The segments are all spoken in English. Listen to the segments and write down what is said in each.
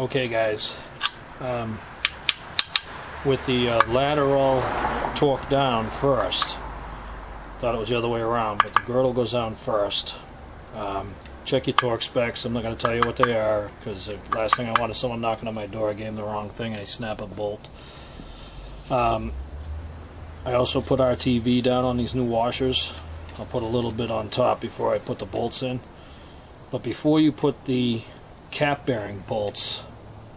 Okay guys, with the lateral torque down first, thought it was the other way around, but the girdle goes down first. Check your torque specs. I'm not going to tell you what they are, because the last thing I want is someone knocking on my door. I gave them the wrong thing and I snap a bolt. I also put RTV down on these new washers. I'll put a little bit on top before I put the bolts in. But before you put the cap bearing bolts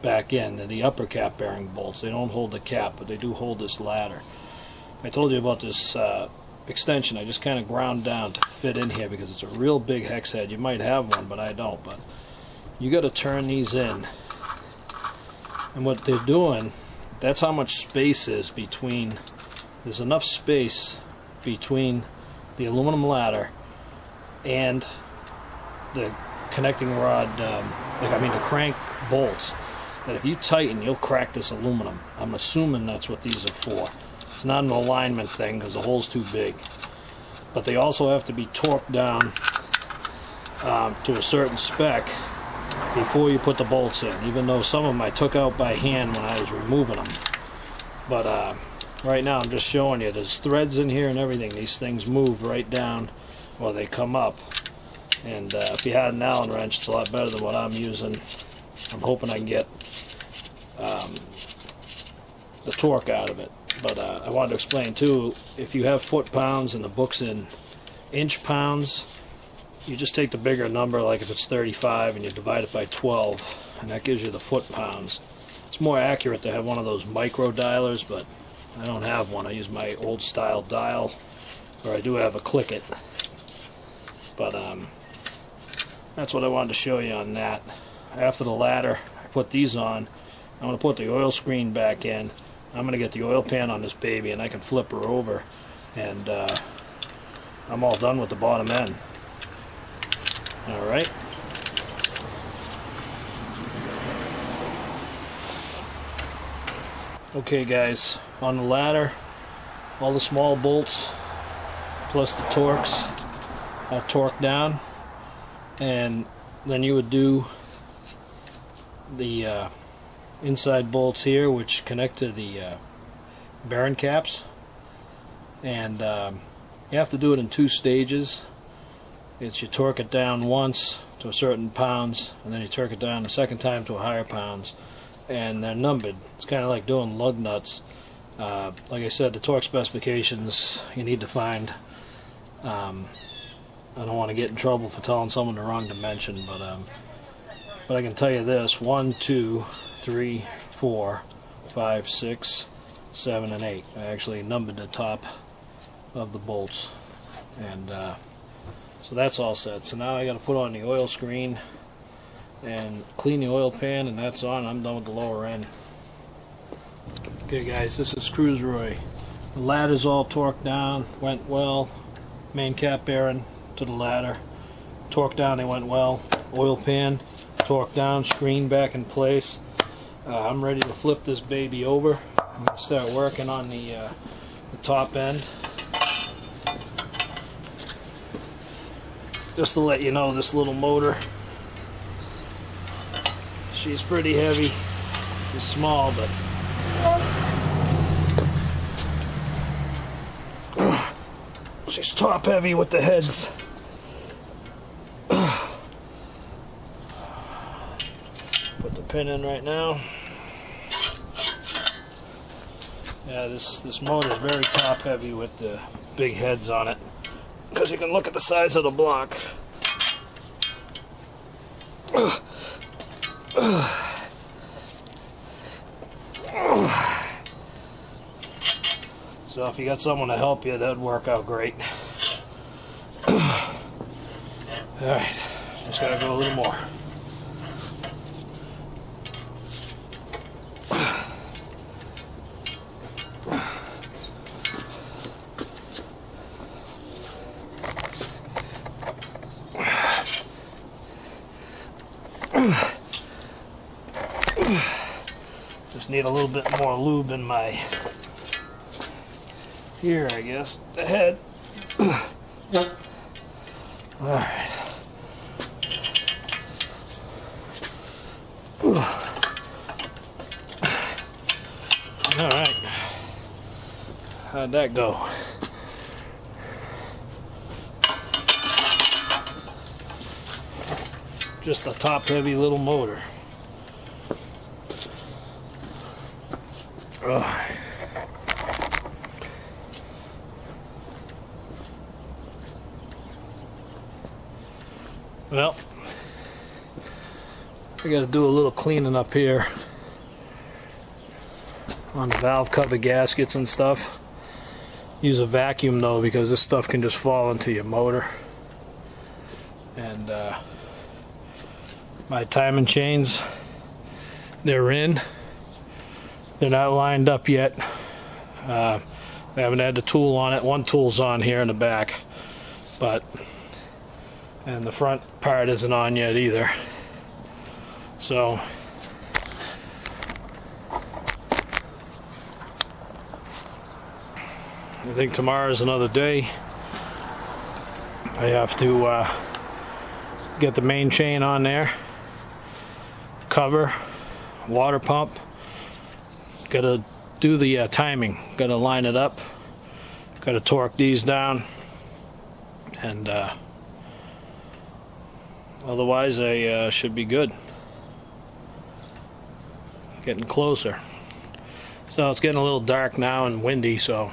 back in, the upper cap bearing bolts, they don't hold the cap, but they do hold this ladder. I told you about this extension. I just kind of ground down to fit in here because it's a real big hex head. You might have one, but I don't. But you got to turn these in, and what they're doing, that's how much space is between. There's enough space between the aluminum ladder and the connecting rod, the crank bolts, that if you tighten, you'll crack this aluminum. I'm assuming that's what these are for. It's not an alignment thing because the hole's too big. But they also have to be torqued down to a certain spec before you put the bolts in, even though some of them I took out by hand when I was removing them. But right now I'm just showing you, there's threads in here and everything. These things move right down, or they come up. And if you had an Allen wrench, it's a lot better than what I'm using. I'm hoping I can get the torque out of it. But I wanted to explain too, if you have foot-pounds and the book's in inch-pounds, you just take the bigger number, like if it's 35, and you divide it by 12, and that gives you the foot-pounds. It's more accurate to have one of those micro dialers, but I don't have one. I use my old-style dial, or I do have a click-it. But that's what I wanted to show you on that. After the ladder, I put these on. I'm going to put the oil screen back in. I'm going to get the oil pan on this baby, and I can flip her over, and I'm all done with the bottom end. Alright. Okay guys, on the ladder, all the small bolts plus the torques are torqued down, and then you would do the inside bolts here, which connect to the bearing caps, and you have to do it in 2 stages. It's you torque it down once to a certain pounds, and then you torque it down the second time to a higher pounds, and they're numbered. It's kind of like doing lug nuts. Like I said, the torque specifications you need to find. I don't want to get in trouble for telling someone the wrong dimension, but I can tell you this: 1, 2, 3, 4, 5, 6, 7, and 8. I actually numbered the top of the bolts, and so that's all set. So now I got to put on the oil screen and clean the oil pan, and that's on. I'm done with the lower end. Okay guys, this is Cruiseroy. The ladder's all torqued down, went well. Main cap bearing to the ladder, torqued down, they went well. Oil pan, torqued down, screen back in place. I'm ready to flip this baby over. I'm going to start working on the top end. Just to let you know, this little motor, she's pretty heavy. She's small, but she's top heavy with the heads. Put the pin in right now. Yeah, this motor is very top heavy with the big heads on it, because you can look at the size of the block. So if you got someone to help you, that'd work out great. Alright, just gotta go a little more. Just need a little bit more lube in my here, I guess, the head. Alright. Alright. How'd that go? Just a top-heavy little motor. Ugh. Well, I got to do a little cleaning up here on the valve cover gaskets and stuff. Use a vacuum though, because this stuff can just fall into your motor. And my timing chains, they're in. They're not lined up yet. I haven't had the tool on it. One tool's on here in the back, and the front part isn't on yet either. So I think tomorrow's another day. I have to get the main chain on there, cover, water pump. Gotta do the timing, gotta line it up, gotta torque these down, and otherwise I should be good. Getting closer. So it's getting a little dark now and windy, so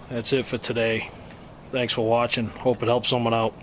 that's it for today. Thanks for watching. Hope it helps someone out.